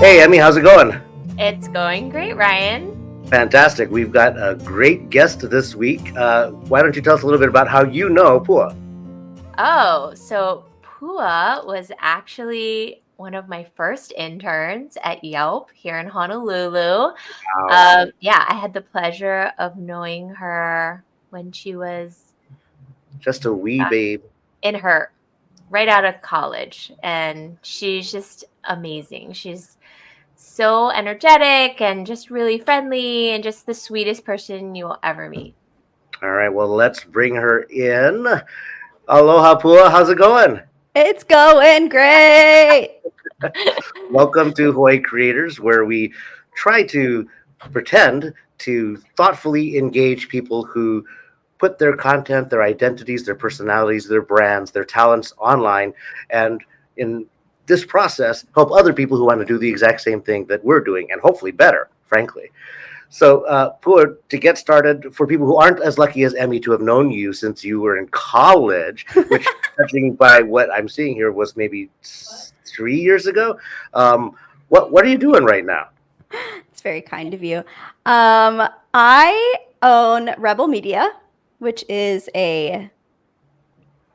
Hey, Emmy, how's it going? It's going great, Ryan. Fantastic. We've got a great guest this week. Why don't you tell us a little bit about how you know Pua? Oh, so Pua was actually one of my first interns at Yelp here in Honolulu. Wow. Yeah, I had the pleasure of knowing her when she was Just a wee babe. in her right out of college, and she's just amazing. She's so energetic and just really friendly and just the sweetest person you will ever meet. All right, well, let's bring her in. Aloha, Pua. How's it going? It's going great. Welcome to Hawaii Creators, where we try to pretend to thoughtfully engage people who put their content, their identities, their personalities, their brands, their talents online, and in this process, help other people who want to do the exact same thing that we're doing, and hopefully better, frankly. So, Pua, to get started, for people who aren't as lucky as Emmy to have known you since you were in college, which, judging by what I'm seeing here, was maybe 3 years ago, what are you doing right now? It's very kind of you. I own Rebel Media, which is a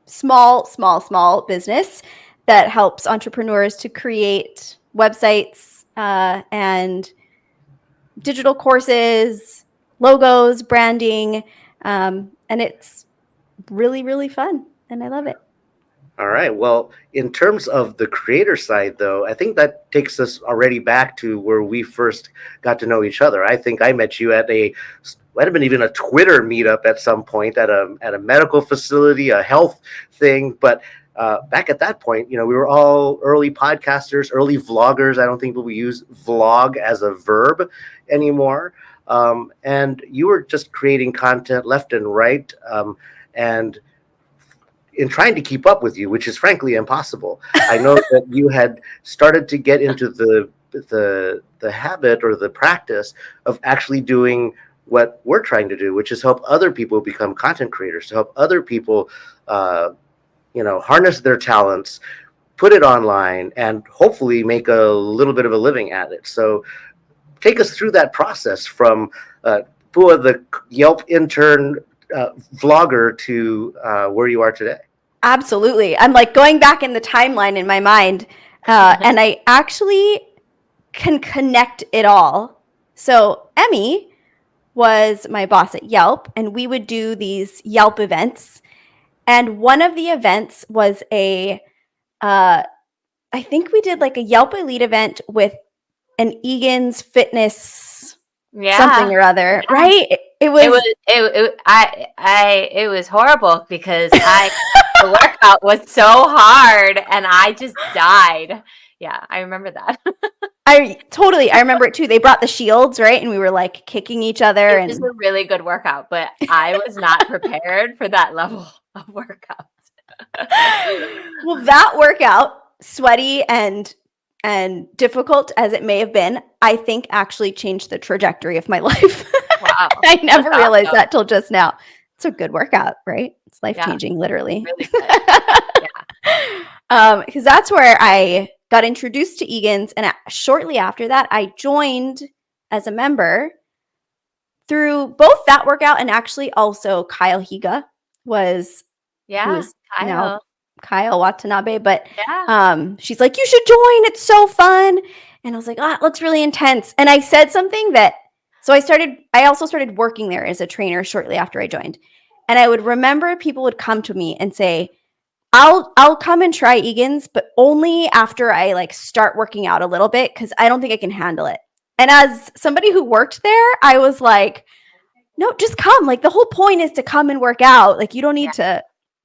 small business that helps entrepreneurs to create websites and digital courses, logos, branding, and it's really, really fun, and I love it. All right. Well, in terms of the creator side, though, I think that takes us already back to where we first got to know each other. I think I met you at might have been even a Twitter meetup at some point at a medical facility, a health thing. But back at that point, we were all early podcasters, early vloggers. I don't think we use vlog as a verb anymore. And you were just creating content left and right. And in trying to keep up with you, which is frankly impossible. I know that you had started to get into the habit or the practice of actually doing what we're trying to do, which is help other people become content creators, to help other people, harness their talents, put it online, and hopefully make a little bit of a living at it. So take us through that process from Pua, the Yelp intern vlogger, to where you are today. Absolutely. I'm like going back in the timeline in my mind, and I actually can connect it all. So Emmy was my boss at Yelp, and we would do these Yelp events. And one of the events was I think we did like a Yelp Elite event with an Egan's Fitness something or other, right? It was horrible because the workout was so hard and I just died. Yeah, I remember that. I remember it too. They brought the shields, right? And we were like kicking each other. It was a really good workout, but I was not prepared for that level of workout. Well, that workout, sweaty and difficult as it may have been, I think actually changed the trajectory of my life. Wow. I never realized that till just now. It's a good workout, right? It's life-changing, literally. Really good. Yeah. Because that's where I got introduced to Egan's, and shortly after that, I joined as a member through both that workout and actually also Kyle Higa was now Kyle Watanabe, but she's like, you should join. It's so fun. And I was like, it looks really intense. And I said something so I also started working there as a trainer shortly after I joined. And I would remember people would come to me and say, I'll come and try Egan's, but only after I like start working out a little bit, because I don't think I can handle it. And as somebody who worked there, I was like, no, just come. Like the whole point is to come and work out. Like you don't need to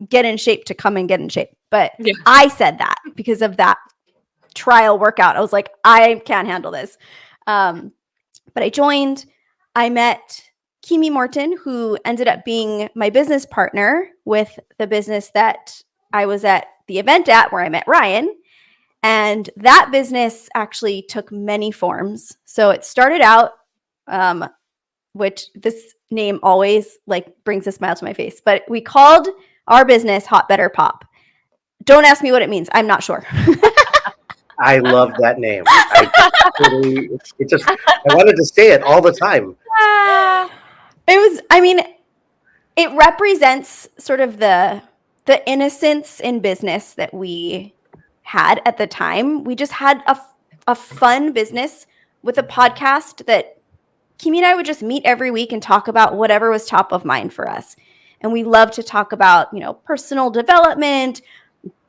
get in shape to come and get in shape. But I said that because of that trial workout. I was like, I can't handle this. But I joined. I met Kimi Morton, who ended up being my business partner with the business that I was at the event at, where I met Ryan. And that business actually took many forms. So it started out, which this name always like brings a smile to my face, but we called our business Hot Better Pop. Don't ask me what it means. I'm not sure. I love that name. I just totally, it just, I wanted to say it all the time. Ah, It was, I mean, it represents sort of the innocence in business that we had at the time. We just had a fun business with a podcast that Kimi and I would just meet every week and talk about whatever was top of mind for us. And we love to talk about, personal development,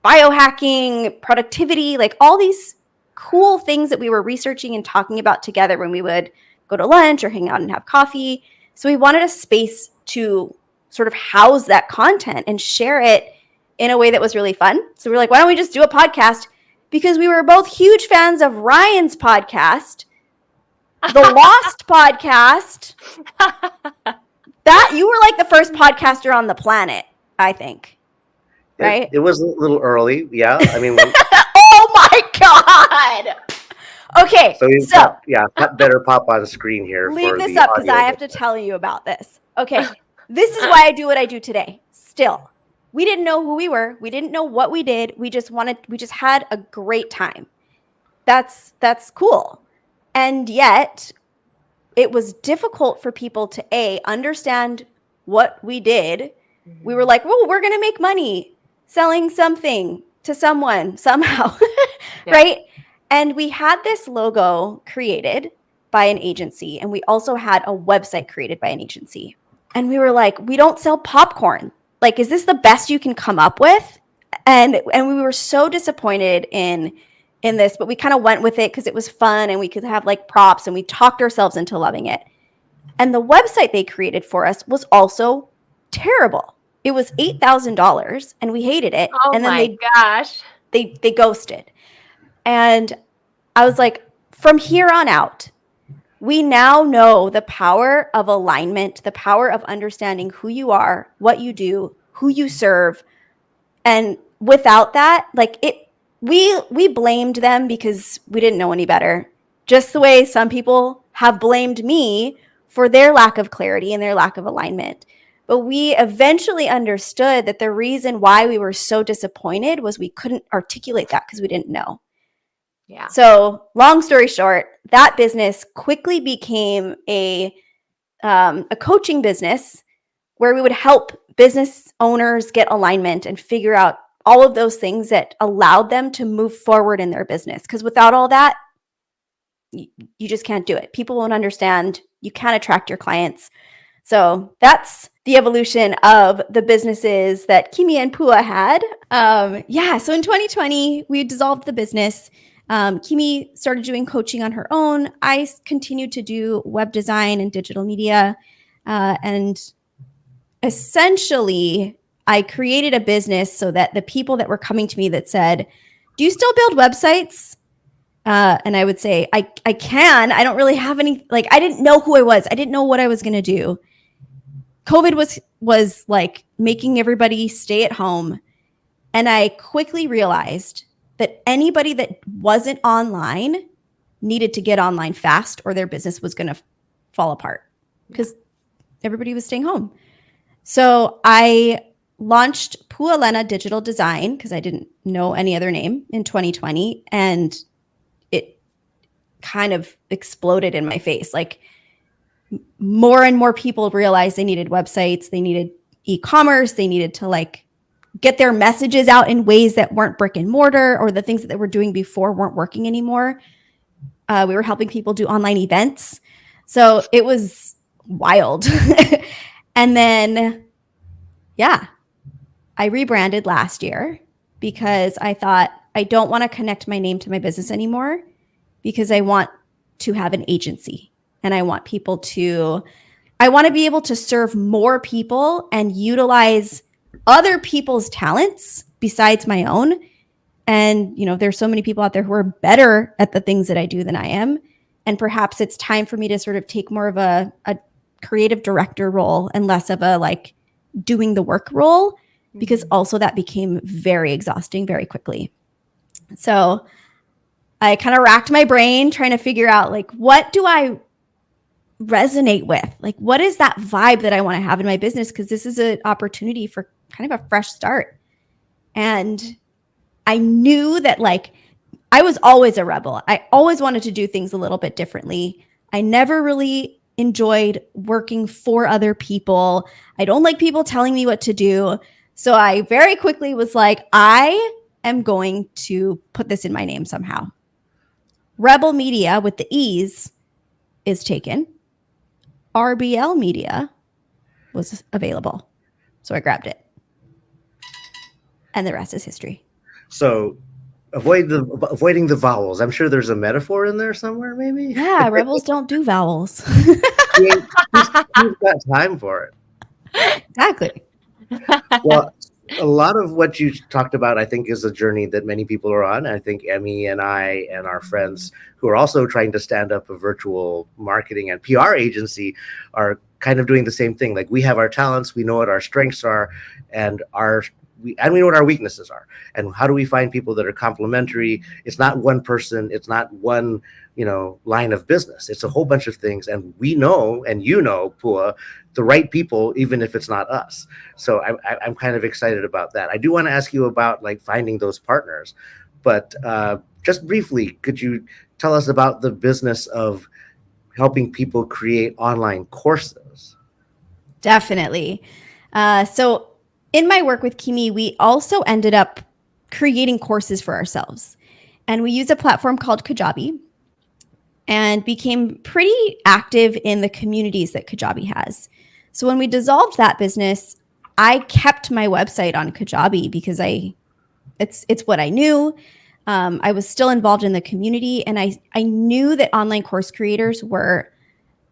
biohacking, productivity, like all these cool things that we were researching and talking about together when we would go to lunch or hang out and have coffee. So we wanted a space to sort of house that content and share it in a way that was really fun. So we were like, why don't we just do a podcast? Because we were both huge fans of Ryan's podcast, the Lost podcast. That you were like the first podcaster on the planet, I think. Right? It was a little early. Yeah. I mean, Oh my God. Okay. So better pop on screen here. Leave for this the up because audio. I have to tell you about this. Okay. This is why I do what I do today. Still, we didn't know who we were. We didn't know what we did. We just had a great time. That's cool. And yet it was difficult for people to understand what we did. We were like, well, we're going to make money selling something to someone somehow. Yeah. Right? And we had this logo created by an agency, and we also had a website created by an agency. And we were like, we don't sell popcorn. Like, is this the best you can come up with? And we were so disappointed in this, but we kind of went with it because it was fun and we could have like props, and we talked ourselves into loving it. And the website they created for us was also terrible. It was $8,000 and we hated it. Oh and then my gosh. they ghosted. And I was like, from here on out, we now know the power of alignment, the power of understanding who you are, what you do, who you serve. And without that, we blamed them because we didn't know any better. Just the way some people have blamed me for their lack of clarity and their lack of alignment. But we eventually understood that the reason why we were so disappointed was we couldn't articulate that because we didn't know. Yeah. So long story short, that business quickly became a coaching business where we would help business owners get alignment and figure out all of those things that allowed them to move forward in their business. Because without all that, you just can't do it. People won't understand. You can't attract your clients. So that's the evolution of the businesses that Kimi and Pua had. So in 2020, we dissolved the business. Kimi started doing coaching on her own. I continued to do web design and digital media. And essentially, I created a business so that the people that were coming to me that said, do you still build websites? And I would say, I can. I don't really have any, I didn't know who I was. I didn't know what I was going to do. COVID was like making everybody stay at home. And I quickly realized that anybody that wasn't online needed to get online fast or their business was going to fall apart because everybody was staying home. So I launched Pua Lena Digital Design because I didn't know any other name in 2020. And it kind of exploded in my face. Like more and more people realized they needed websites, they needed e-commerce, they needed to get their messages out in ways that weren't brick and mortar, or the things that they were doing before weren't working anymore. We were helping people do online events. So it was wild. And then, I rebranded last year because I thought I don't want to connect my name to my business anymore because I want to have an agency and I want to be able to serve more people and utilize other people's talents besides my own. And, there's so many people out there who are better at the things that I do than I am. And perhaps it's time for me to sort of take more of a creative director role and less of a doing the work role, because also that became very exhausting very quickly. So I kind of racked my brain trying to figure out what do I resonate with? What is that vibe that I want to have in my business? Because this is an opportunity for kind of a fresh start. And I knew that I was always a rebel. I always wanted to do things a little bit differently. I never really enjoyed working for other people. I don't like people telling me what to do. So I very quickly was like, I am going to put this in my name somehow. Rebel Media with the E's is taken. RBL Media was available. So I grabbed it. And the rest is history. So avoiding the vowels. I'm sure there's a metaphor in there somewhere, maybe. Yeah, rebels don't do vowels. Who's got time for it? Exactly. Well, a lot of what you talked about, I think, is a journey that many people are on. I think Emmy and I and our friends who are also trying to stand up a virtual marketing and PR agency are kind of doing the same thing. Like, we have our talents, we know what our strengths are, and we know what our weaknesses are. And how do we find people that are complementary? It's not one person, it's not one line of business. It's a whole bunch of things, and we know, and Pua, the right people, even if it's not us. So I'm kind of excited about that. I do want to ask you about like finding those partners, but just briefly, could you tell us about the business of helping people create online courses? Definitely. So in my work with Kimi, we also ended up creating courses for ourselves. And we use a platform called Kajabi and became pretty active in the communities that Kajabi has. So when we dissolved that business, I kept my website on Kajabi because it's what I knew. I was still involved in the community, and I knew that online course creators were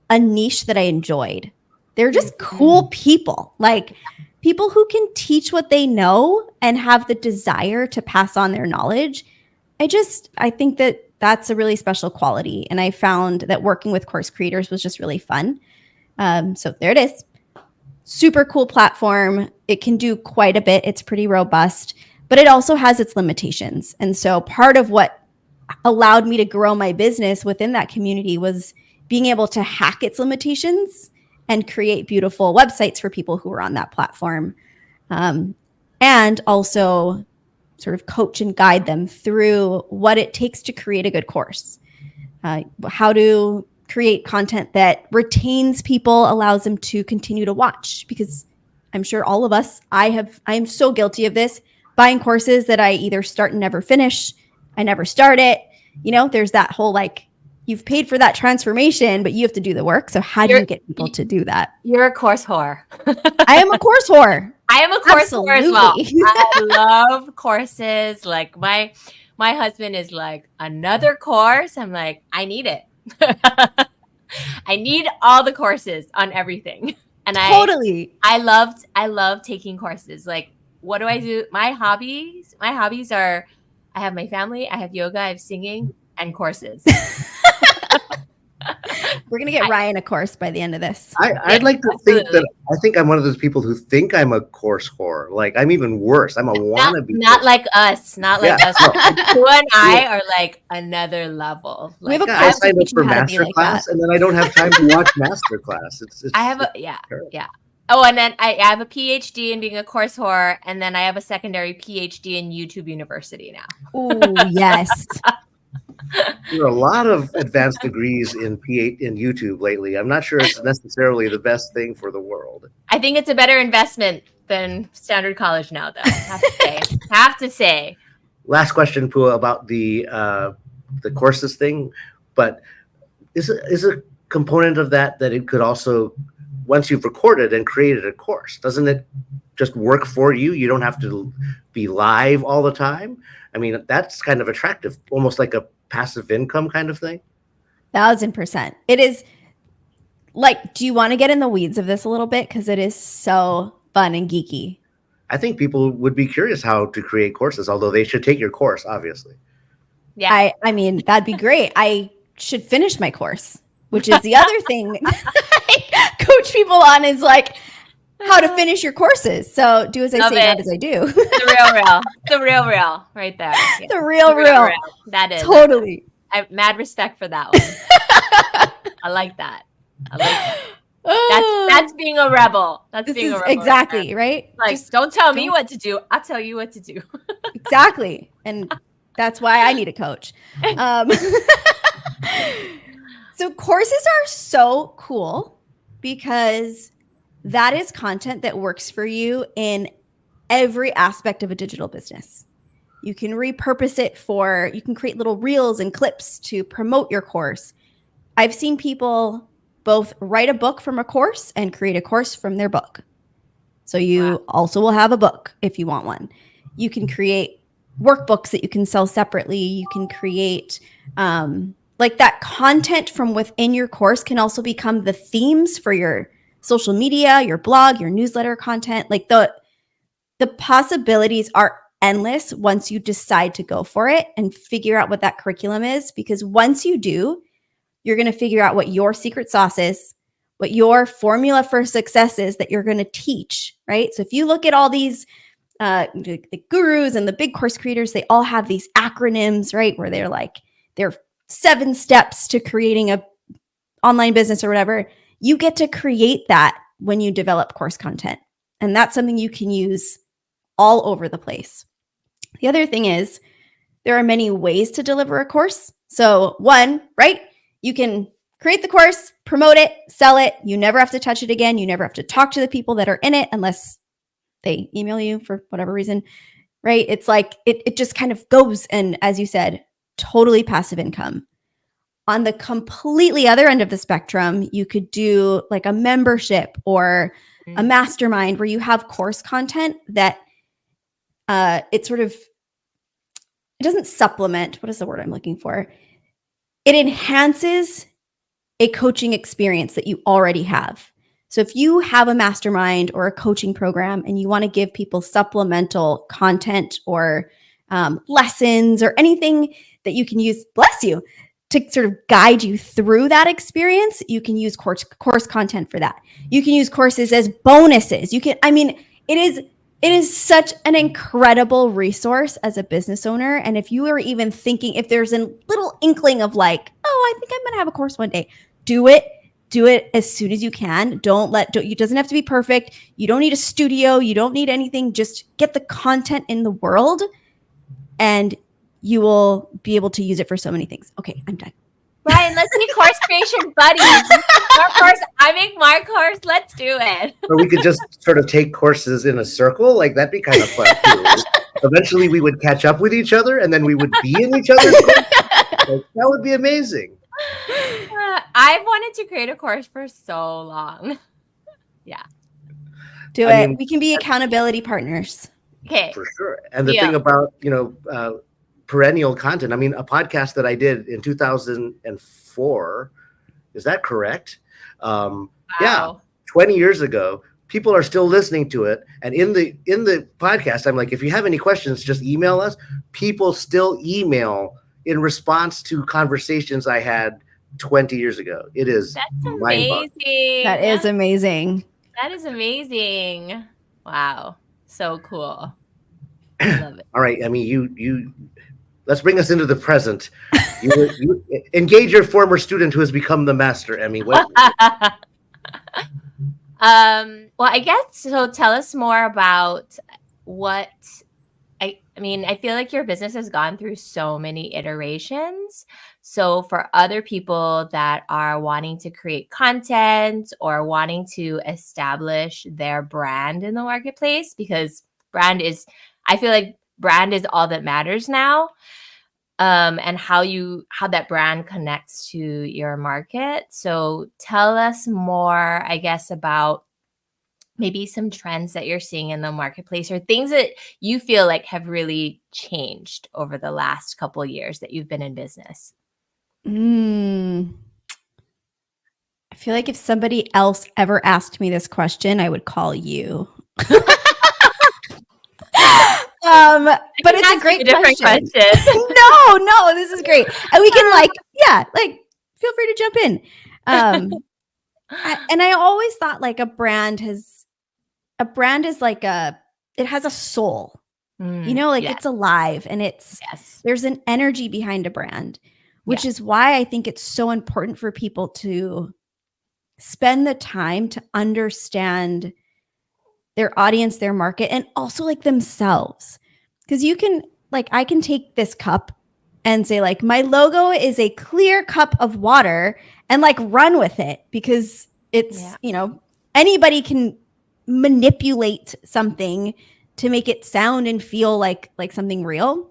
a niche that I enjoyed. They're just cool people, like people who can teach what they know and have the desire to pass on their knowledge. I think that that's a really special quality. And I found that working with course creators was just really fun. So there it is. Super cool platform. It can do quite a bit. It's pretty robust, but it also has its limitations. And so part of what allowed me to grow my business within that community was being able to hack its limitations and create beautiful websites for people who are on that platform. And also sort of coach and guide them through what it takes to create a good course, how to create content that retains people, allows them to continue to watch. Because I'm sure all of us, I am so guilty of this, buying courses that I either start and never finish. I never start it. There's that whole like, you've paid for that transformation, but you have to do the work. So how do you get people to do that? You're a course whore. I am a course whore. I am a course whore as well. Absolutely. I love courses. Like my husband is like, another course? I'm like, I need it. I need all the courses on everything. And totally. I love taking courses. Like, what do I do? My hobbies are, I have my family, I have yoga, I have singing, and courses. We're going to get Ryan a course by the end of this. I'd like to think that I think I'm one of those people who think I'm a course whore. Like, I'm even worse. I'm a wannabe. Not like us. Not like us. You and I are like another level. Like, we have a I signed up for master class, and then I don't have time to watch master class. I have yeah. Oh, and then I have a PhD in being a course whore, and then I have a secondary PhD in YouTube University now. Oh, yes. There are a lot of advanced degrees in YouTube lately. I'm not sure it's necessarily the best thing for the world. I think it's a better investment than standard college now, though. Have to say. Last question, Pua, about the courses thing. But is a component of that it could also, once you've recorded and created a course, doesn't it just work for you? You don't have to be live all the time. I mean, that's kind of attractive, almost like a passive income kind of thing. 1000%. It is like, do you want to get in the weeds of this a little bit? Because it is so fun and geeky. I think people would be curious how to create courses, although they should take your course, obviously. Yeah. I mean, that'd be great. I should finish my course, which is the other thing I coach people on, is like how to finish your courses. So do as I say, not as I do. The real right there. Yeah. The real. That is totally. I have mad respect for that one. I like that. That's being a rebel. That's being a rebel. Exactly, right? Like, just don't tell me what to do. I'll tell you what to do. Exactly. And That's why I need a coach. So courses are so cool because that is content that works for you in every aspect of a digital business. You can repurpose it you can create little reels and clips to promote your course. I've seen people both write a book from a course and create a course from their book. So you also will have a book if you want one. You can create workbooks that you can sell separately. You can create like that content from within your course can also become the themes for your social media, your blog, your newsletter content. Like the possibilities are endless once you decide to go for it and figure out what that curriculum is. Because once you do, you're going to figure out what your secret sauce is, what your formula for success is that you're going to teach, right? So if you look at all these the gurus and the big course creators, they all have these acronyms, right? Where they're 7 steps to creating a online business or whatever. You get to create that when you develop course content. And that's something you can use all over the place. The other thing is there are many ways to deliver a course. So one, right? You can create the course, promote it, sell it. You never have to touch it again. You never have to talk to the people that are in it unless they email you for whatever reason, right? It's like it just kind of goes. And as you said, totally passive income. On the completely other end of the spectrum, you could do like a membership or a mastermind where you have course content that it doesn't supplement. What is the word I'm looking for? It enhances a coaching experience that you already have. So if you have a mastermind or a coaching program and you want to give people supplemental content or lessons or anything that you can use, bless you, to sort of guide you through that experience, you can use course content for that. You can use courses as bonuses. It is such an incredible resource as a business owner. And if you are even thinking, if there's a little inkling of like, oh, I think I'm going to have a course one day, do it as soon as you can. It doesn't have to be perfect. You don't need a studio. You don't need anything. Just get the content in the world and you will be able to use it for so many things. Okay, I'm done. Ryan, let's be course creation buddies. You make your course, I make my course. Let's do it. Or we could just sort of take courses in a circle. Like that'd be kind of fun too. Eventually we would catch up with each other and then we would be in each other's course. Like, that would be amazing. I've wanted to create a course for so long. Yeah. Do it. We can be accountability partners. Okay. For sure. And the thing about, perennial content, a podcast that I did in 2004, is that correct? Wow. Yeah, 20 years ago, people are still listening to it. And in the podcast, I'm like, if you have any questions, just email us. People still email in response to conversations I had 20 years ago. It is amazing. That is amazing. That is amazing. Wow. So cool. I love it. All right. You let's bring us into the present. You engage your former student who has become the master, Emmy. Well, I guess so. Tell us more about what I feel like your business has gone through so many iterations. So for other people that are wanting to create content or wanting to establish their brand in the marketplace, because I feel like brand is all that matters now. And how that brand connects to your market. So tell us more, I guess, about maybe some trends that you're seeing in the marketplace or things that you feel like have really changed over the last couple of years that you've been in business. I feel like if somebody else ever asked me this question, I would call you. But it's a great question. No, this is great. And we can feel free to jump in. And I always thought like a brand is like it has a soul, it's alive and there's an energy behind a brand, which is why I think it's so important for people to spend the time to understand their audience, their market, and also like themselves. Because you can like I can take this cup and say like my logo is a clear cup of water and like run with it because it's, anybody can manipulate something to make it sound and feel like something real.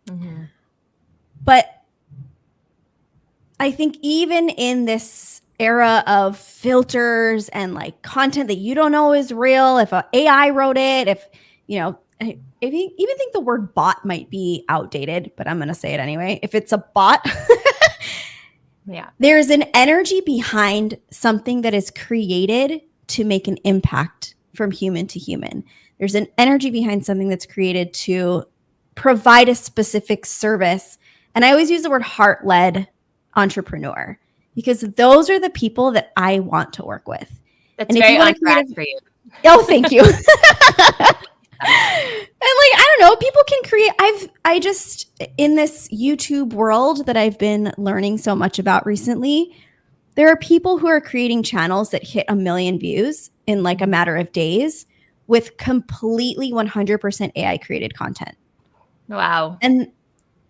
Mm-hmm. But I think even in this era of filters and like content that you don't know is real, if AI wrote it, if you even think the word bot might be outdated, but I'm going to say it anyway. If it's a bot, there's an energy behind something that is created to make an impact from human to human. There's an energy behind something that's created to provide a specific service. And I always use the word heart-led entrepreneur because those are the people that I want to work with. That's and very on brand for you. Oh, thank you. And like, I don't know, people can create. I just, in this YouTube world that I've been learning so much about recently, there are people who are creating channels that hit 1 million views in like a matter of days with completely 100% AI created content. Wow. And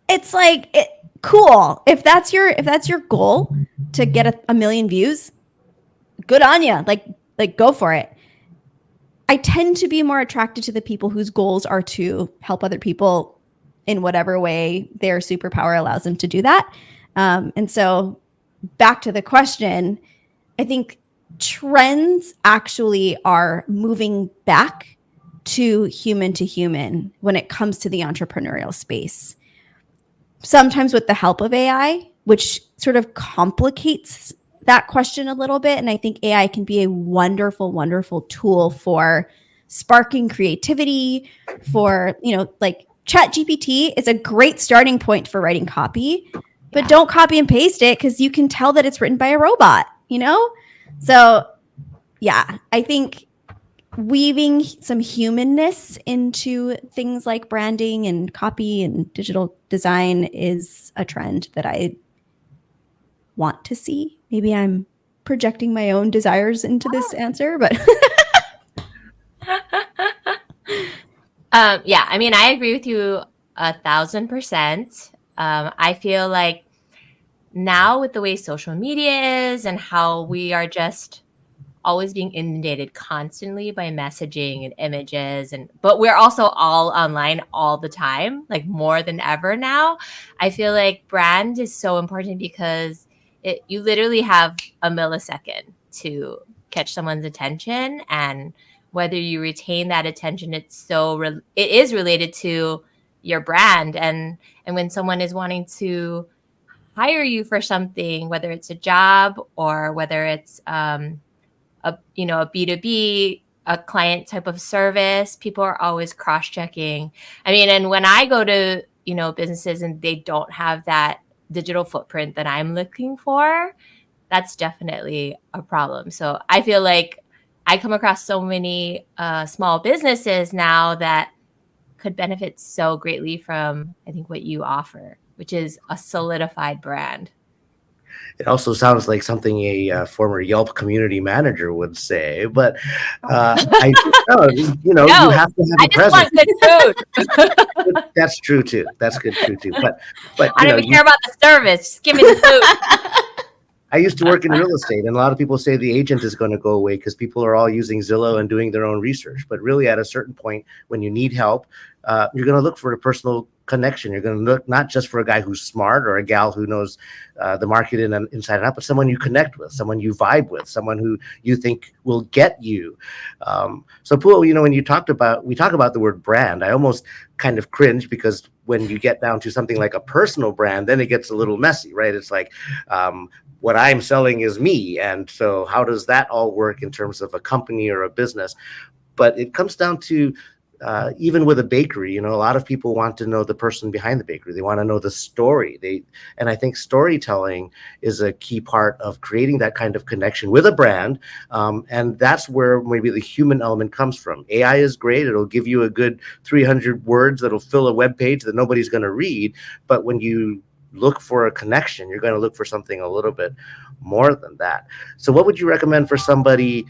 it's like, cool. If that's your goal to get 1 million views, good on you. Like go for it. I tend to be more attracted to the people whose goals are to help other people in whatever way their superpower allows them to do that. And so back to the question, I think trends actually are moving back to human when it comes to the entrepreneurial space. Sometimes with the help of AI, which sort of complicates that question a little bit. And I think AI can be a wonderful, wonderful tool for sparking creativity, for, like ChatGPT is a great starting point for writing copy, but don't copy and paste it because you can tell that it's written by a robot, So yeah, I think weaving some humanness into things like branding and copy and digital design is a trend that I want to see. Maybe I'm projecting my own desires into this answer, but I mean, I agree with you 1,000%. I feel like now with the way social media is and how we are just always being inundated constantly by messaging and images, but we're also all online all the time, like more than ever now. I feel like brand is so important because you literally have a millisecond to catch someone's attention, and whether you retain that attention, it is related to your brand. And when someone is wanting to hire you for something, whether it's a job or whether it's a B2B, a client type of service, people are always cross-checking. I mean, and when I go to, businesses and they don't have that digital footprint that I'm looking for, that's definitely a problem. So I feel like I come across so many small businesses now that could benefit so greatly from, I think, what you offer, which is a solidified brand. It also sounds like something a former Yelp community manager would say, but I know, you have to have a presence. I just want good food. That's true too. That's true too. But I don't even care about the service. Just give me the food. I used to work in real estate, and a lot of people say the agent is going to go away because people are all using Zillow and doing their own research. But really, at a certain point, when you need help, you're going to look for a personal connection. You're going to look not just for a guy who's smart or a gal who knows the market inside and out, but someone you connect with, someone you vibe with, someone who you think will get you. So, Pua, when we talk about the word brand, I almost kind of cringe because when you get down to something like a personal brand, then it gets a little messy, right? It's like, what I'm selling is me. And so how does that all work in terms of a company or a business? But it comes down to even with a bakery, a lot of people want to know the person behind the bakery. They want to know the story. And I think storytelling is a key part of creating that kind of connection with a brand. And that's where maybe the human element comes from. AI is great. It'll give you a good 300 words that'll fill a web page that nobody's going to read. But when you look for a connection, you're going to look for something a little bit more than that. So what would you recommend for somebody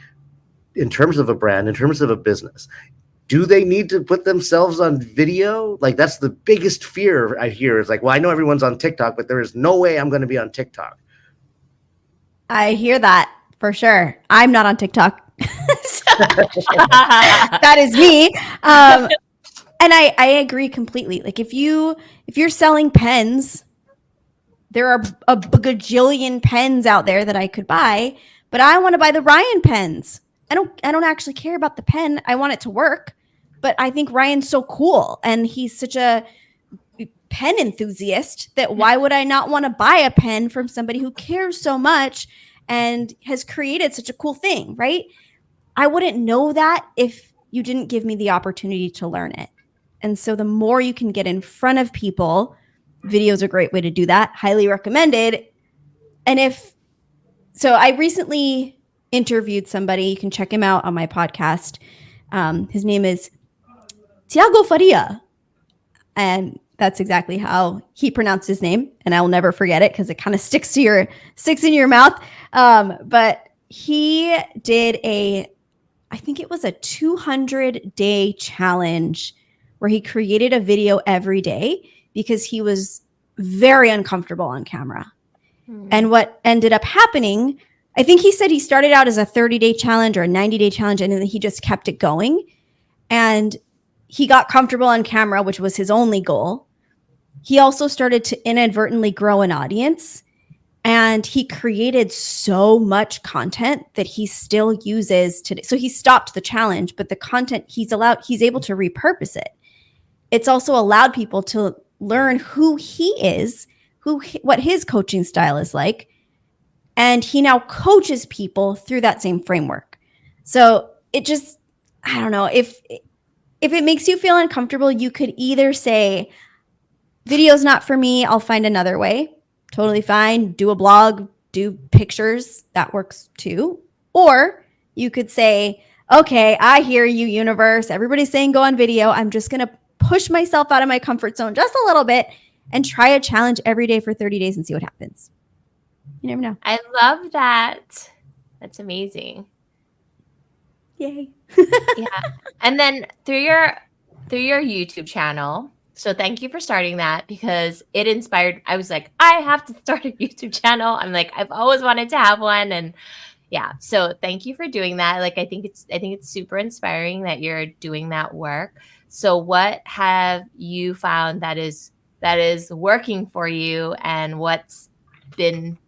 in terms of a brand, in terms of a business? do they need to put themselves on video? Like, that's the biggest fear I hear. Is like, well, I know everyone's on TikTok, but there is no way I'm going to be on TikTok. I hear that for sure. I'm not on TikTok. That is me. And I agree completely. Like if you're selling pens, there are a gajillion pens out there that I could buy, but I want to buy the Ryan pens. I don't actually care about the pen. I want it to work, but I think Ryan's so cool and he's such a pen enthusiast that why would I not want to buy a pen from somebody who cares so much and has created such a cool thing, right? I wouldn't know that if you didn't give me the opportunity to learn it. And so the more you can get in front of people, video is a great way to do that. Highly recommended. And I recently interviewed somebody, you can check him out on my podcast. His name is Tiago Faria. And that's exactly how he pronounced his name. And I will never forget it because it kind of sticks in your mouth. But he did I think it was a 200-day challenge where he created a video every day because he was very uncomfortable on camera. And what ended up happening, I think he said he started out as a 30-day challenge or a 90-day challenge, and then he just kept it going. And he got comfortable on camera, which was his only goal. He also started to inadvertently grow an audience. And he created so much content that he still uses today. So he stopped the challenge, but the content he's able to repurpose it. It's also allowed people to learn who he is, what his coaching style is like. And he now coaches people through that same framework. So it just, I don't know, if it makes you feel uncomfortable, you could either say, video's not for me, I'll find another way. Totally fine. Do a blog, do pictures. That works too. Or you could say, okay, I hear you, universe. Everybody's saying go on video. I'm just going to push myself out of my comfort zone just a little bit and try a challenge every day for 30 days and see what happens. You never know. I love that. That's amazing. Yay. Yeah. And then through your YouTube channel, so thank you for starting that because it inspired. I was like, I have to start a YouTube channel. I'm like, I've always wanted to have one. And yeah, so thank you for doing that. Like, I think it's super inspiring that you're doing that work. So what have you found that is working for you, and what's been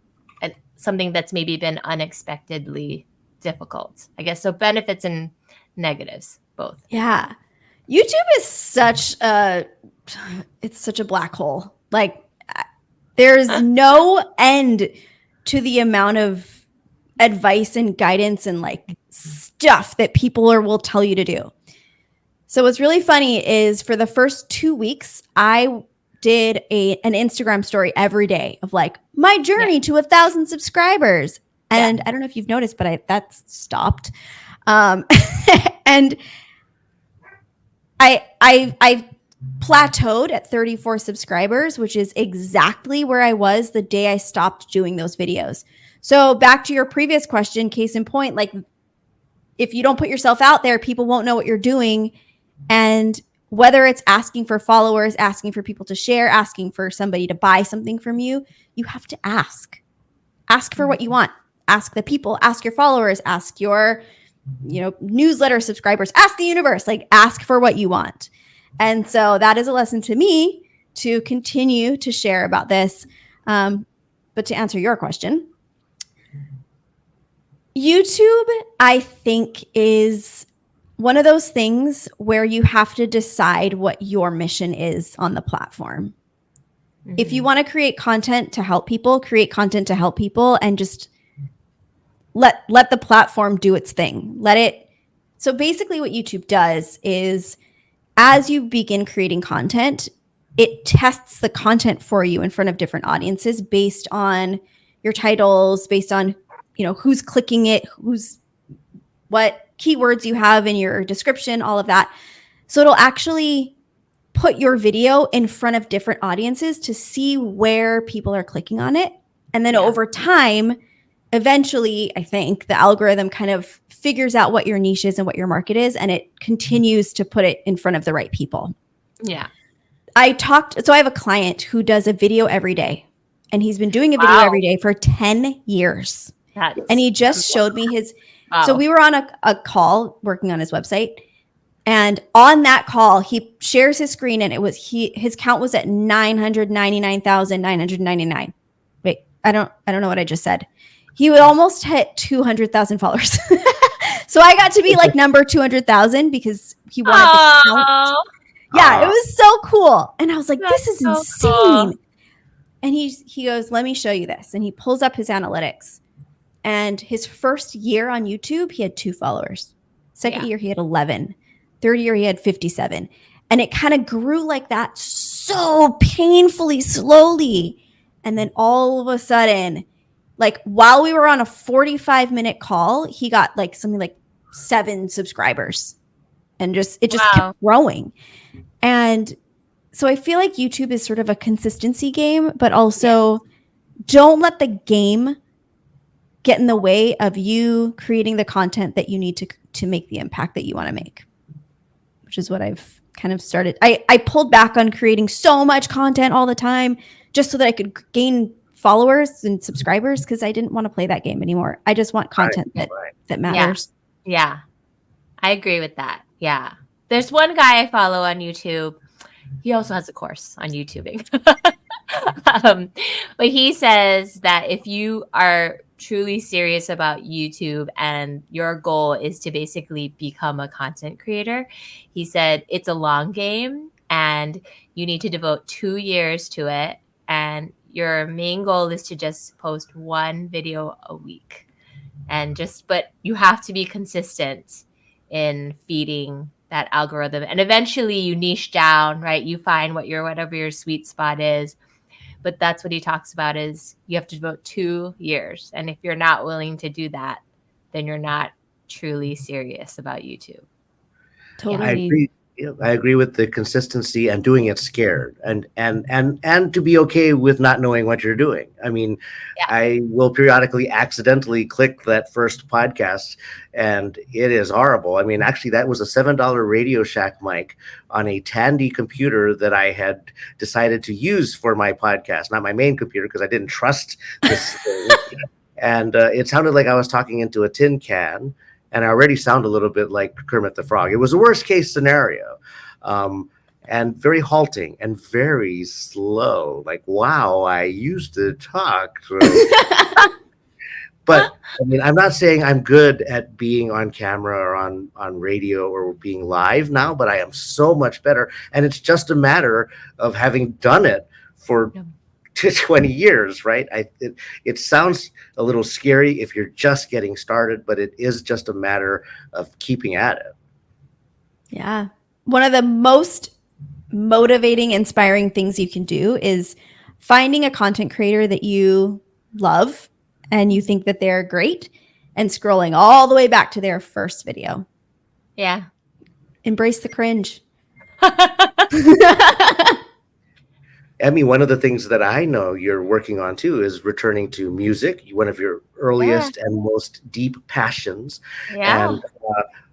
something that's maybe been unexpectedly difficult? I guess so, benefits and negatives, both. Yeah. YouTube is such a black hole. Like there's no end to the amount of advice and guidance and like stuff that people will tell you to do. So what's really funny is for the first 2 weeks, I did an Instagram story every day of like my journey to 1,000 subscribers. And I don't know if you've noticed, but that's stopped. And I plateaued at 34 subscribers, which is exactly where I was the day I stopped doing those videos. So back to your previous question, case in point, like if you don't put yourself out there, people won't know what you're doing. And whether it's asking for followers, asking for people to share, asking for somebody to buy something from you, you have to ask. Ask for what you want. Ask the people, ask your followers, ask your newsletter subscribers, ask the universe, like ask for what you want. And so that is a lesson to me to continue to share about this. But to answer your question, YouTube, I think, is one of those things where you have to decide what your mission is on the platform. Mm-hmm. If you want to create content to help people, create content to help people and just let the platform do its thing. So basically what YouTube does is as you begin creating content, it tests the content for you in front of different audiences based on your titles, based on, who's clicking it, what keywords you have in your description, all of that. So it'll actually put your video in front of different audiences to see where people are clicking on it. And then over time, eventually, I think the algorithm kind of figures out what your niche is and what your market is, and it continues to put it in front of the right people. Yeah. So I have a client who does a video every day, and he's been doing a video Wow. every day for 10 years. That's And he just showed me his. wow. So we were on a call working on his website. And on that call, he shares his screen, and his count was at 999,999. Wait, I don't know what I just said. He would almost hit 200,000 followers. So I got to be like number 200,000 because he wanted the count. Oh, Yeah, it was so cool. And I was like, this is so insane. cool. And he goes, let me show you this. And he pulls up his analytics. And his first year on YouTube, he had 2 followers. Second year, he had 11. Third year, he had 57. And it kind of grew like that so painfully slowly. And then all of a sudden, like while we were on a 45-minute call, he got like something like 7 subscribers. And it just kept growing. And so I feel like YouTube is sort of a consistency game, but also don't let the game get in the way of you creating the content that you need to make the impact that you want to make, which is what I've kind of started. I pulled back on creating so much content all the time just so that I could gain followers and subscribers because I didn't want to play that game anymore. I just want content that matters. Yeah, I agree with that. Yeah. There's one guy I follow on YouTube. He also has a course on YouTubing. But he says that if you are truly serious about YouTube and your goal is to basically become a content creator, he said it's a long game and you need to devote 2 years to it. And your main goal is to just post 1 video a week. But you have to be consistent in feeding that algorithm. And eventually you niche down, right? You find whatever your sweet spot is. But that's what he talks about is you have to devote 2 years. And if you're not willing to do that, then you're not truly serious about YouTube. Totally. I agree with the consistency and doing it scared and to be okay with not knowing what you're doing. I mean, I will periodically accidentally click that first podcast and it is horrible. I mean, actually that was a $7 Radio Shack mic on a Tandy computer that I had decided to use for my podcast, not my main computer because I didn't trust this thing. And it sounded like I was talking into a tin can. And I already sound a little bit like Kermit the Frog. It was a worst case scenario, and very halting and very slow. Like, wow, I used to talk. But I mean, I'm not saying I'm good at being on camera or on radio or being live now, but I am so much better. And it's just a matter of having done it for 20 years, right? It sounds a little scary if you're just getting started, but it is just a matter of keeping at it. Yeah. One of the most motivating, inspiring things you can do is finding a content creator that you love and you think that they're great and scrolling all the way back to their first video. Yeah. Embrace the cringe. Emmy, one of the things that I know you're working on too is returning to music, one of your earliest and most deep passions. Yeah. And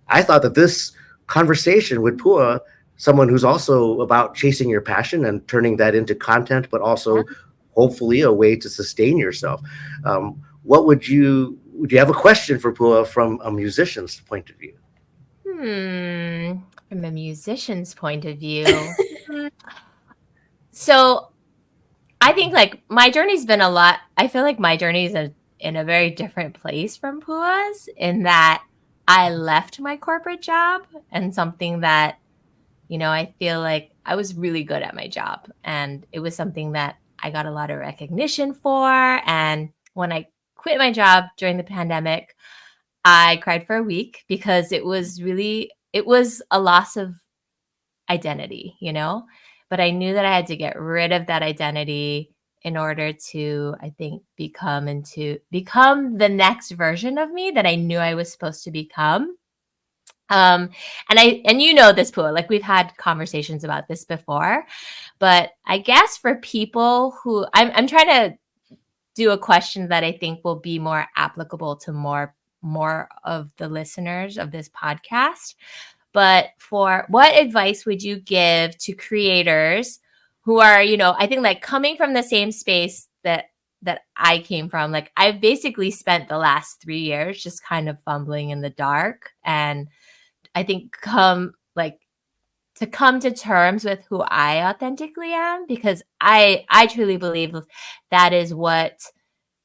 I thought that this conversation with Pua, someone who's also about chasing your passion and turning that into content, but also hopefully a way to sustain yourself. Would you have a question for Pua from a musician's point of view? From a musician's point of view. So I think like my journey's been I feel like my journey is in a very different place from Pua's in that I left my corporate job and something that, I feel like I was really good at my job and it was something that I got a lot of recognition for. And when I quit my job during the pandemic, I cried for a week because it was a loss of identity, but I knew that I had to get rid of that identity in order to, I think, become the next version of me that I knew I was supposed to become. And this, Pua, like we've had conversations about this before, but I guess for people who I'm trying to do a question that I think will be more applicable to more of the listeners of this podcast. But for what advice would you give to creators who are, I think like coming from the same space that I came from? Like I've basically spent the last 3 years just kind of fumbling in the dark, and I think come to terms with who I authentically am, because I truly believe that is what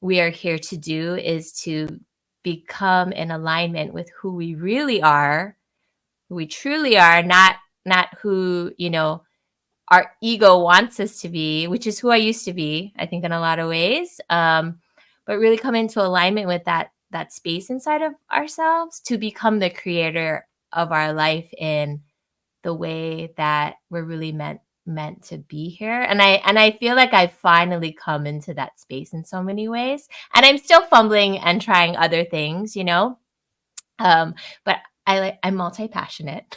we are here to do, is to become in alignment with who we really are, who we truly are, not who, our ego wants us to be, which is who I used to be, I think, in a lot of ways. But really come into alignment with that space inside of ourselves to become the creator of our life in the way that we're really meant to be here. And I feel like I've finally come into that space in so many ways. And I'm still fumbling and trying other things, but I'm multi-passionate.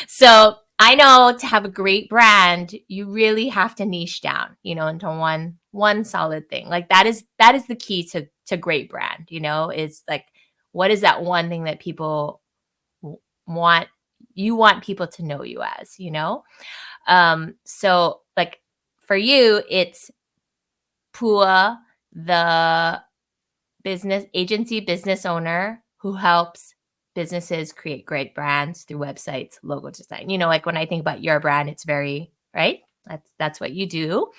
So I know to have a great brand, you really have to niche down, into one solid thing. Like that is the key to great brand, is like, what is that one thing that people want people to know you as, so like for you, it's Pua, the business owner who helps businesses create great brands through websites, logo design. Like when I think about your brand, it's very, right? That's what you do.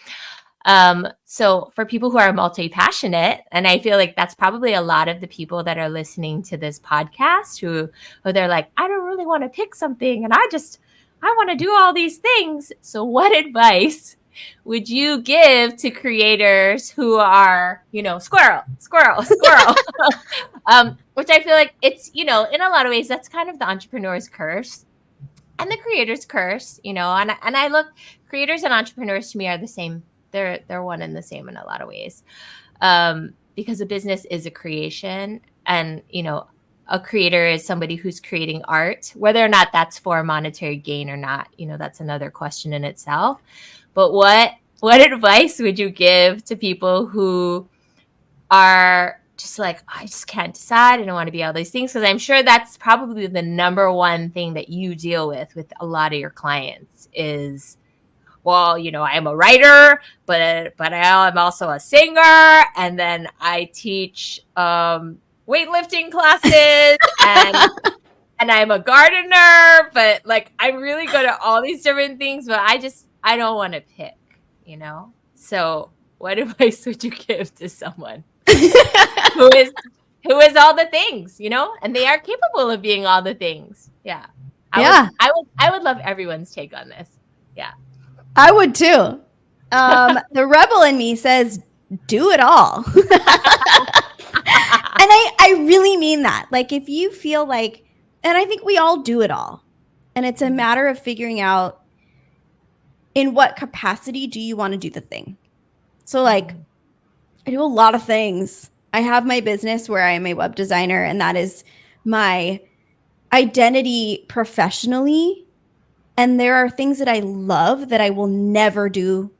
So for people who are multi-passionate, and I feel like that's probably a lot of the people that are listening to this podcast who they're like, I don't really want to pick something, and I want to do all these things. So what advice would you give to creators who are, squirrel, which I feel like it's, in a lot of ways, that's kind of the entrepreneur's curse and the creator's curse, and I look, creators and entrepreneurs to me are the same. They're one and the same in a lot of ways, because a business is a creation, and, a creator is somebody who's creating art, whether or not that's for monetary gain or not, that's another question in itself. But what advice would you give to people who are just like, I just can't decide, I don't want to be all these things? Because I'm sure that's probably the number one thing that you deal with a lot of your clients is, well, I'm a writer, but I'm also a singer, and then I teach weightlifting classes, and I'm a gardener, but like I'm really good at all these different things, but I don't want to pick, So what advice would you give to someone who is all the things, and they are capable of being all the things? Yeah. I would love everyone's take on this. Yeah. I would too. The rebel in me says, do it all. And I really mean that. Like, if you feel like, and I think we all do it all, and it's a matter of figuring out in what capacity do you want to do the thing. So like, I do a lot of things. I have my business where I am a web designer, and that is my identity professionally. And there are things that I love that I will never do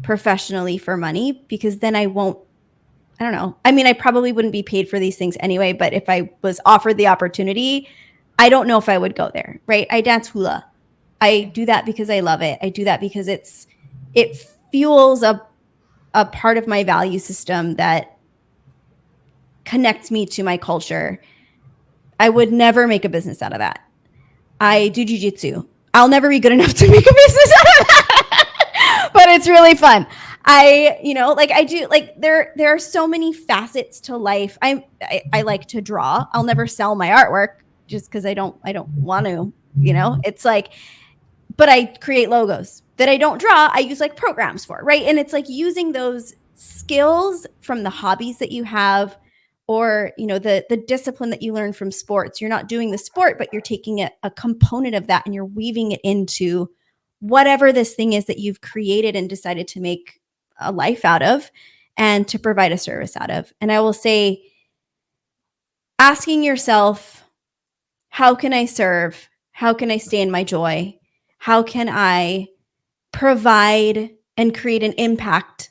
professionally for money, because then I don't know. I mean, I probably wouldn't be paid for these things anyway, but if I was offered the opportunity, I don't know if I would go there, right? I dance hula. I do that because I love it. I do that because it fuels a part of my value system that connects me to my culture. I would never make a business out of that. I do jujitsu. I'll never be good enough to make a business out of that, but it's really fun. There are so many facets to life. I like to draw. I'll never sell my artwork just because I don't want to, it's like, but I create logos that I don't draw. I use like programs for, right? And it's like using those skills from the hobbies that you have, or, the discipline that you learn from sports. You're not doing the sport, but you're taking a component of that and you're weaving it into whatever this thing is that you've created and decided to make a life out of and to provide a service out of. And I will say, asking yourself, how can I serve? How can I stay in my joy? How can I provide and create an impact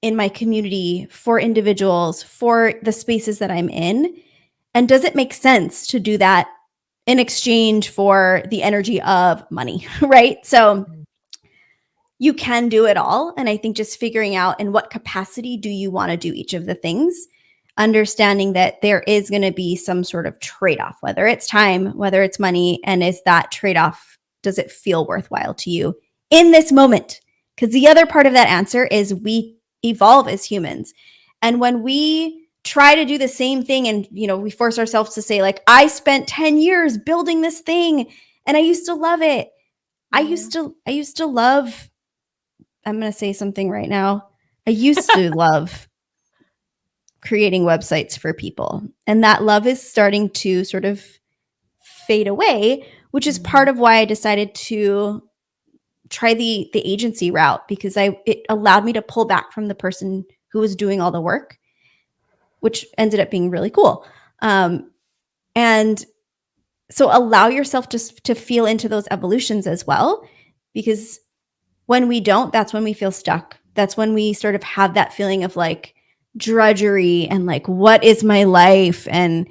in my community, for individuals, for the spaces that I'm in? And does it make sense to do that in exchange for the energy of money, right? So you can do it all. And I think just figuring out in what capacity do you want to do each of the things, understanding that there is going to be some sort of trade-off, whether it's time, whether it's money, and is that trade-off, does it feel worthwhile to you in this moment? Because the other part of that answer is we evolve as humans. And when we try to do the same thing and, we force ourselves to say, like, I spent 10 years building this thing and I used to love it. I used to love, I'm going to say something right now. I used to love creating websites for people. And that love is starting to sort of fade away, which is part of why I decided to try the agency route, because it allowed me to pull back from the person who was doing all the work, which ended up being really cool. And so allow yourself to feel into those evolutions as well, because when we don't, that's when we feel stuck. That's when we sort of have that feeling of like drudgery and like, what is my life? And,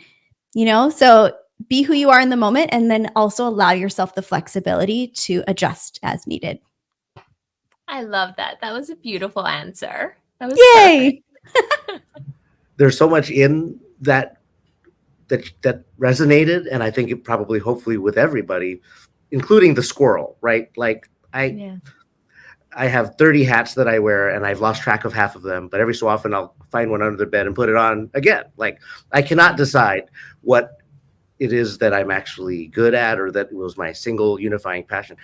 so be who you are in the moment, and then also allow yourself the flexibility to adjust as needed. I love that. That was a beautiful answer. That was Yay! perfect. There's so much in that resonated, and I think it probably, hopefully, with everybody, including the squirrel, right? Like I have 30 hats that I wear, and I've lost track of half of them, but every so often I'll find one under the bed and put it on again. Like, I cannot decide what it is that I'm actually good at, or that was my single unifying passion.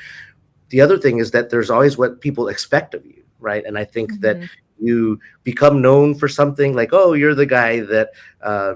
The other thing is that there's always what people expect of you, right? And I think that you become known for something, like, oh, you're the guy that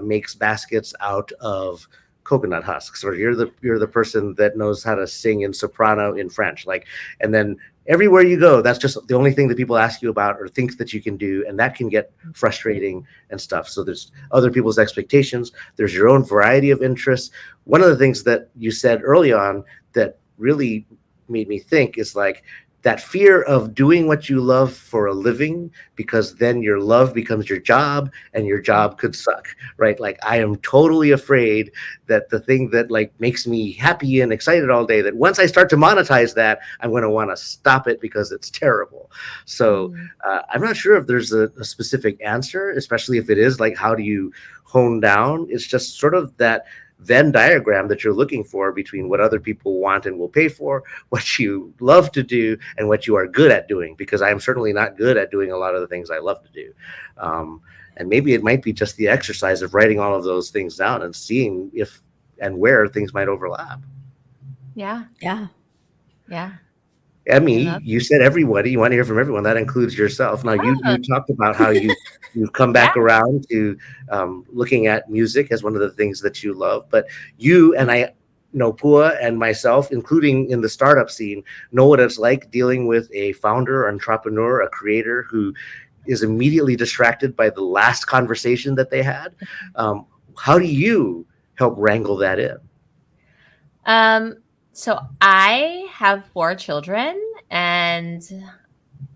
makes baskets out of coconut husks, or you're the person that knows how to sing in soprano in French, like, and then everywhere you go, that's just the only thing that people ask you about or think that you can do, and that can get frustrating and stuff. So there's other people's expectations, there's your own variety of interests. One of the things that you said early on that really made me think is like that fear of doing what you love for a living, because then your love becomes your job and your job could suck, right? Like, I am totally afraid that the thing that like makes me happy and excited all day, that once I start to monetize that, I'm going to want to stop it because it's terrible. So I'm not sure if there's a specific answer, especially if it is like, how do you hone down? It's just sort of that Venn diagram that you're looking for between what other people want and will pay for, what you love to do, and what you are good at doing, because I am certainly not good at doing a lot of the things I love to do. And maybe it might be just the exercise of writing all of those things down and seeing if and where things might overlap. Yeah. Emmy, you said everybody. You want to hear from everyone. That includes yourself. Now, you talked about how you've come back around to looking at music as one of the things that you love. But you and I know, Pua and myself, including in the startup scene, know what it's like dealing with a founder, entrepreneur, a creator who is immediately distracted by the last conversation that they had. How do you help wrangle that in? So I have 4 children, and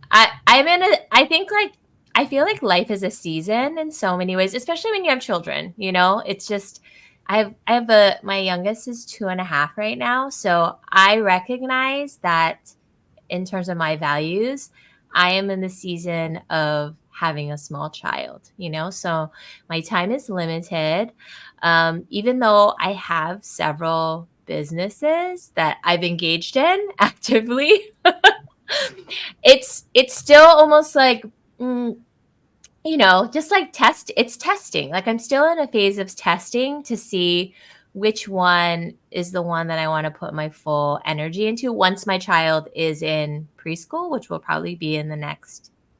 I think like, I feel like life is a season in so many ways, especially when you have children, it's just, I have my youngest is 2.5 right now. So I recognize that in terms of my values, I am in the season of having a small child, so my time is limited. Even though I have several businesses that I've engaged in actively, it's still almost like, just like it's testing. Like, I'm still in a phase of testing to see which one is the one that I want to put my full energy into once my child is in preschool, which will probably be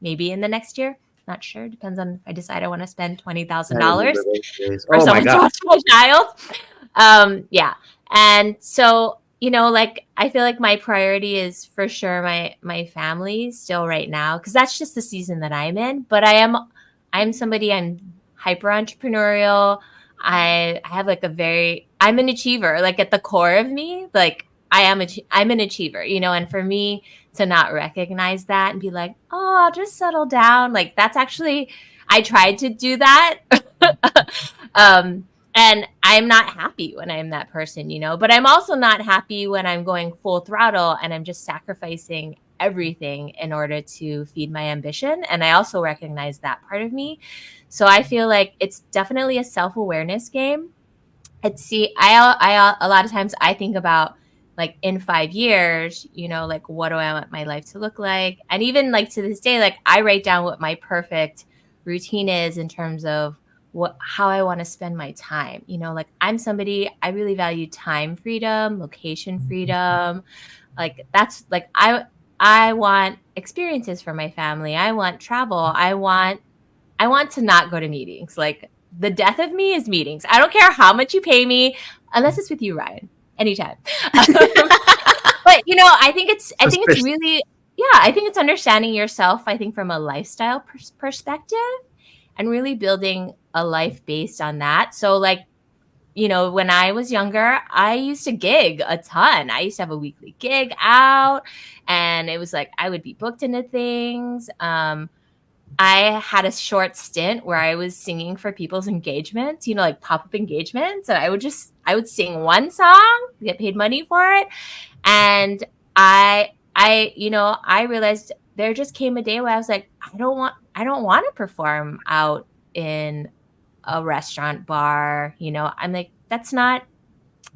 maybe in the next year. Not sure. Depends on if I decide I want to spend $20,000 for someone to watch my child. Yeah. And so, like, I feel like my priority is for sure my family still right now, because that's just the season that I'm in. But I'm hyper entrepreneurial. I have like I'm an achiever, like at the core of me. Like, I'm an achiever, and for me, to not recognize that and be like, oh, I'll just settle down. Like, that's actually, I tried to do that. um, and I'm not happy when I'm that person, you know, but I'm also not happy when I'm going full throttle and I'm just sacrificing everything in order to feed my ambition. And I also recognize that part of me. So I feel like it's definitely a self-awareness game. It's see, I a lot of times I think about like in 5 years, you know, like what do I want my life to look like? And even like to this day, like I write down what my perfect routine is in terms of what how I want to spend my time. You know, like I'm somebody I really value time freedom, location freedom. Like that's like I want experiences for my family. I want travel. I want to not go to meetings. Like the death of me is meetings. I don't care how much you pay me, unless it's with you, Ryan. Anytime. But you know, I think it's Suspicious. really yeah, I think it's understanding yourself. I think from a lifestyle perspective, and really building a life based on that. So like you know, when I was younger, I used to gig a ton. I used to have a weekly gig out, and it was like I would be booked into things. I had a short stint where I was singing for people's engagements, you know, like pop-up engagements. And I would sing one song, get paid money for it. And I realized there just came a day where I was like, I don't want to perform out in a restaurant bar. You know, I'm like, that's not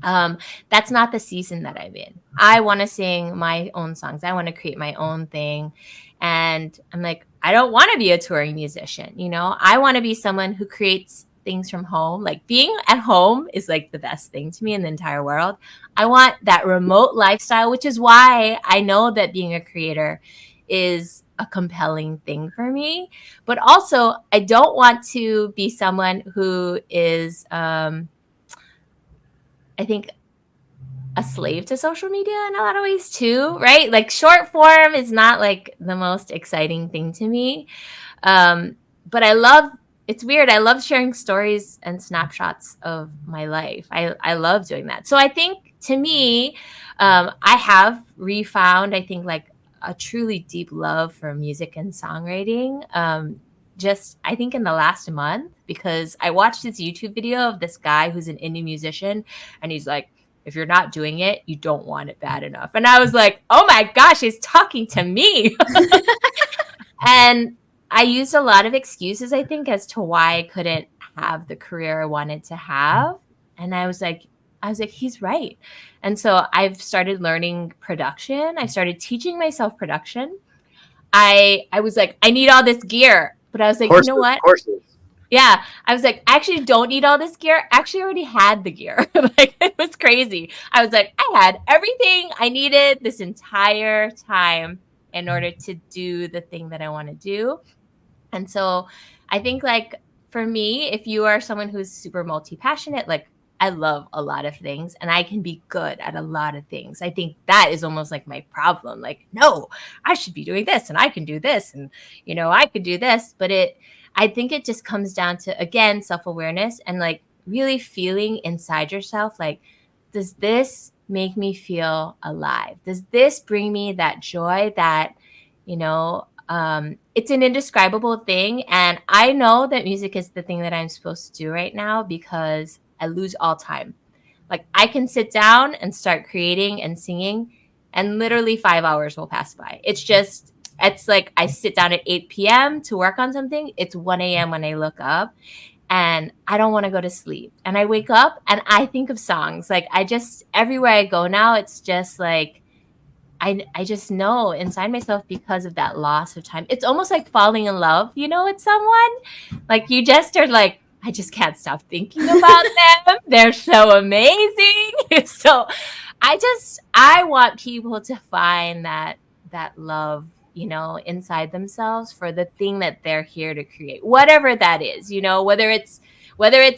the season that I'm in. I want to sing my own songs. I want to create my own thing. And I'm like, I don't want to be a touring musician. You know, I want to be someone who creates things from home. Like being at home is like the best thing to me in the entire world. I want that remote lifestyle, which is why I know that being a creator is a compelling thing for me. But also, I don't want to be someone who is, I think, a slave to social media in a lot of ways too, right? Like short form is not like the most exciting thing to me. But I love it's weird. I love sharing stories and snapshots of my life. I love doing that. So I think to me, I have refound, I think, like a truly deep love for music and songwriting. Just I think in the last month because I watched this YouTube video of this guy who's an indie musician and he's like, if you're not doing it, you don't want it bad enough. And I was like, oh my gosh, he's talking to me. And I used a lot of excuses, I think, as to why I couldn't have the career I wanted to have. And I was like, he's right. And so I've started learning production. I started teaching myself production. I was like, I need all this gear. But I was like, you know what? Courses. Yeah, I was like, I actually don't need all this gear. I actually already had the gear. Like it was crazy. I was like, I had everything I needed this entire time in order to do the thing that I want to do. And so I think like for me, if you are someone who's super multi-passionate, like I love a lot of things and I can be good at a lot of things. I think that is almost like my problem. Like, no, I should be doing this and I can do this and you know, I could do this, but I think it just comes down to again self-awareness and like really feeling inside yourself like does this make me feel alive? Does this bring me that joy that you know it's an indescribable thing. And I know that music is the thing that I'm supposed to do right now because I lose all time. Like I can sit down and start creating and singing, and literally 5 hours will pass by. It's like I sit down at 8 p.m. to work on something. It's 1 a.m. when I look up and I don't want to go to sleep. And I wake up and I think of songs. Like everywhere I go now, it's just like, I just know inside myself because of that loss of time. It's almost like falling in love, you know, with someone. Like you just are like, I just can't stop thinking about them. They're so amazing. So I want people to find that love, you know, inside themselves for the thing that they're here to create. Whatever that is, you know, whether it's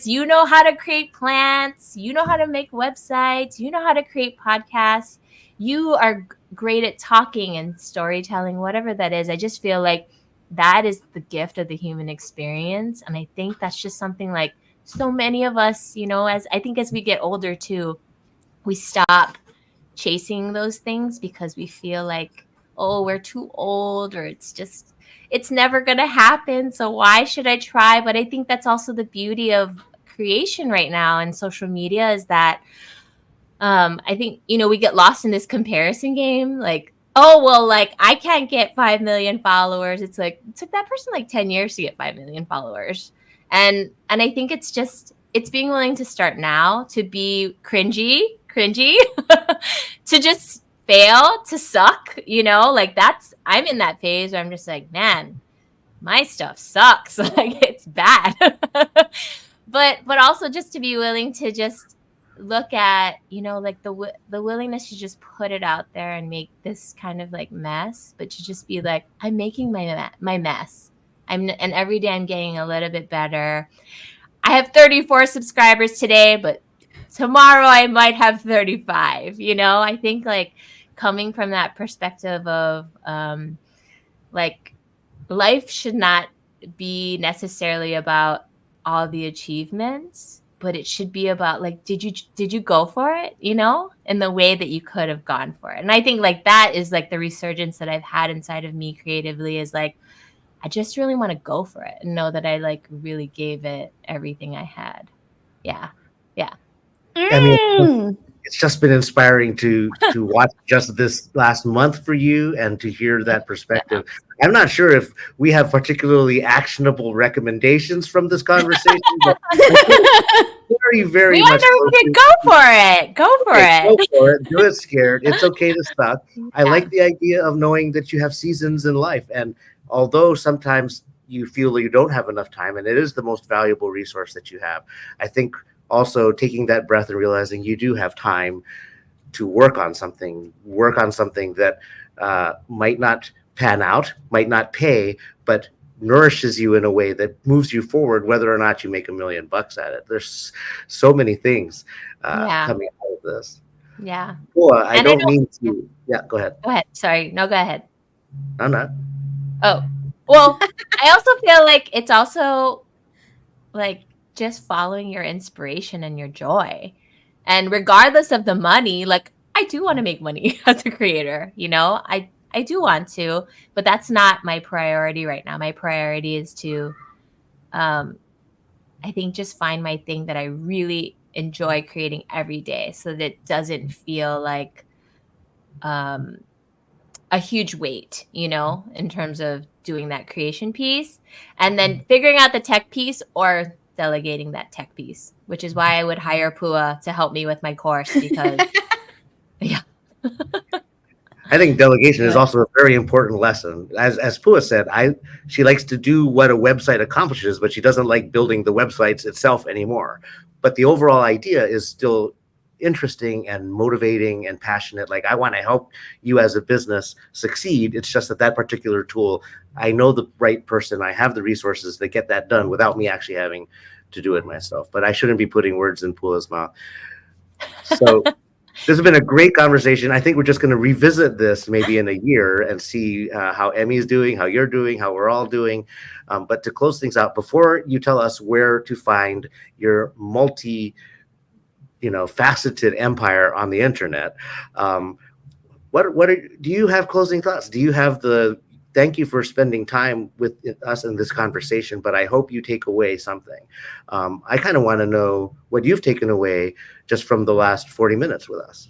you know how to create plants, you know how to make websites, you know how to create podcasts, you are great at talking and storytelling, whatever that is. I just feel like that is the gift of the human experience. And I think that's just something like so many of us, you know, as I think as we get older too, we stop chasing those things because we feel like oh, we're too old, or it's never going to happen. So why should I try? But I think that's also the beauty of creation right now and social media is that I think, we get lost in this comparison game. Like, oh, well, like I can't get 5 million followers. It's like, it took that person like 10 years to get 5 million followers. And I think it's being willing to start now, to be cringy, to just fail, to suck, like I'm in that phase where I'm just like, man, my stuff sucks. Like it's bad. but also just to be willing to just look at, like the willingness to just put it out there and make this kind of like mess, but to just be like, I'm making my mess. And every day I'm getting a little bit better. I have 34 subscribers today, but tomorrow I might have 35. I think like coming from that perspective of like life should not be necessarily about all the achievements, but it should be about like, did you go for it, in the way that you could have gone for it. And I think like that is like the resurgence that I've had inside of me creatively, is like, I just really want to go for it and know that I like really gave it everything I had. Yeah. I mean, it's just been inspiring to watch just this last month for you and to hear that perspective. I'm not sure if we have particularly actionable recommendations from this conversation, but very, very much. Go for it. Go for it. Do it scared. It's okay to suck. I like the idea of knowing that you have seasons in life. And although sometimes you feel you don't have enough time, and it is the most valuable resource that you have, I think also taking that breath and realizing you do have time to work on something that might not pan out, might not pay, but nourishes you in a way that moves you forward, whether or not you make $1 million at it. There's so many things coming out of this. Yeah. Well, I don't mean to. Yeah, go ahead. Go ahead. Sorry. No, go ahead. I'm not. Oh, well, I also feel like it's also like just following your inspiration and your joy. And regardless of the money, like I do want to make money as a creator, I do want to, but that's not my priority right now. My priority is to, I think, just find my thing that I really enjoy creating every day, so that it doesn't feel like a huge weight, in terms of doing that creation piece, and then figuring out the tech piece or delegating that tech piece, which is why I would hire Pua to help me with my course, because yeah. I think delegation is also a very important lesson. As Pua said, she likes to do what a website accomplishes, but she doesn't like building the websites itself anymore. But the overall idea is still interesting and motivating and passionate. Like, I want to help you as a business succeed. It's just that particular tool, I know the right person, I have the resources that get that done without me actually having to do it myself. But I shouldn't be putting words in Pua's mouth. So this has been a great conversation. I think we're just going to revisit this maybe in a year and see how Emmy's doing, how you're doing, how we're all doing. But to close things out, before you tell us where to find your faceted empire on the internet, do you have closing thoughts? Do you have thank you for spending time with us in this conversation, but I hope you take away something. I kind of want to know what you've taken away just from the last 40 minutes with us.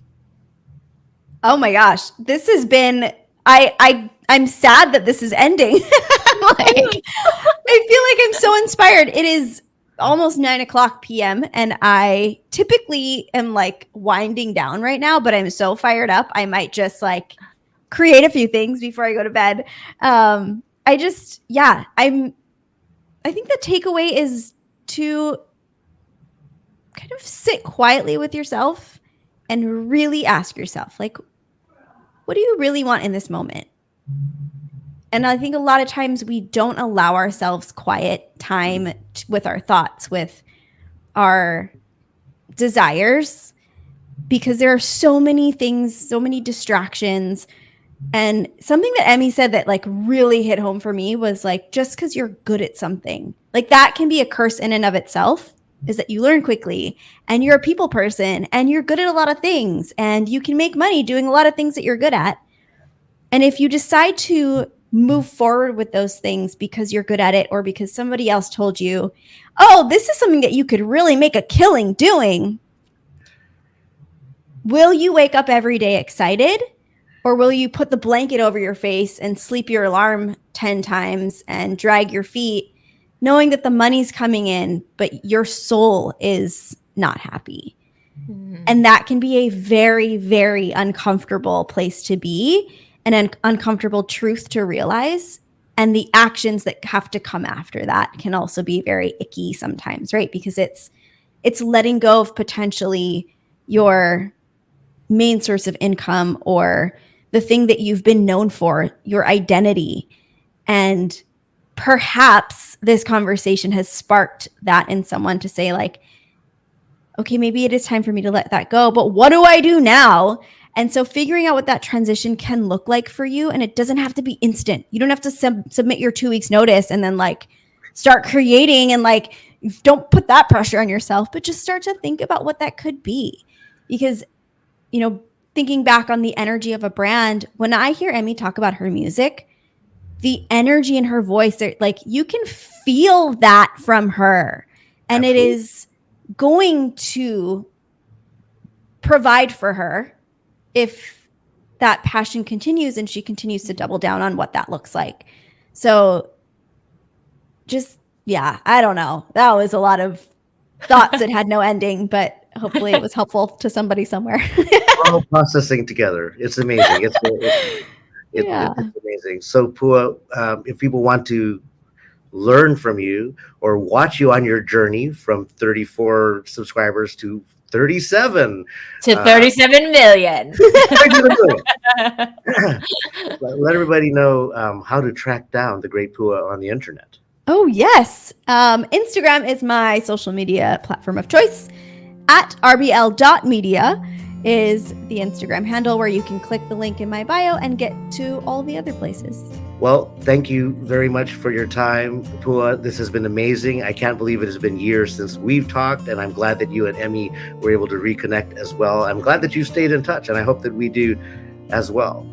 Oh my gosh, this has been, I'm sad that this is ending. I feel like I'm so inspired. It is almost 9:00 p.m. and I typically am like winding down right now, but I'm so fired up. I might just like create a few things before I go to bed. I think the takeaway is to kind of sit quietly with yourself and really ask yourself, like, what do you really want in this moment? And I think a lot of times we don't allow ourselves quiet time with our thoughts, with our desires, because there are so many things, so many distractions. And something that Emmy said that like really hit home for me was like, just because you're good at something, like that can be a curse in and of itself, is that you learn quickly and you're a people person and you're good at a lot of things and you can make money doing a lot of things that you're good at. And if you decide to move forward with those things because you're good at it or because somebody else told you, oh, this is something that you could really make a killing doing, will you wake up every day excited? Or will you put the blanket over your face and sleep your alarm 10 times and drag your feet, knowing that the money's coming in, but your soul is not happy? Mhm. And that can be a very, very uncomfortable place to be, an uncomfortable truth to realize. And the actions that have to come after that can also be very icky sometimes, right? Because it's letting go of potentially your main source of income or the thing that you've been known for, your identity. And perhaps this conversation has sparked that in someone to say, like, okay, maybe it is time for me to let that go, but what do I do now? And so figuring out what that transition can look like for you, and it doesn't have to be instant. You don't have to submit your 2 weeks notice and then like start creating and like, don't put that pressure on yourself, but just start to think about what that could be. Because, you know, thinking back on the energy of a brand, when I hear Emmy talk about her music, the energy in her voice, like you can feel that from her. And Absolutely. it is going to provide for her if that passion continues and she continues to double down on what that looks like. So just, yeah, I don't know. That was a lot of thoughts that had no ending, but hopefully it was helpful to somebody somewhere. All processing together. It's amazing. Yeah. It's amazing. So, Pua, if people want to learn from you or watch you on your journey from 34 subscribers to 37, To 37 million. 37 million. Let everybody know how to track down the great Pua on the internet. Oh, yes. Instagram is my social media platform of choice. At rbl.media is the Instagram handle where you can click the link in my bio and get to all the other places. Well, thank you very much for your time, Pua. This has been amazing. I can't believe it has been years since we've talked, and I'm glad that you and Emmy were able to reconnect as well. I'm glad that you stayed in touch, and I hope that we do as well.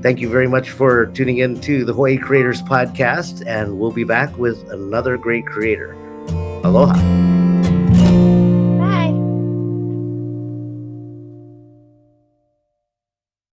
Thank you very much for tuning in to the Hawaii Creators Podcast, and we'll be back with another great creator. Aloha.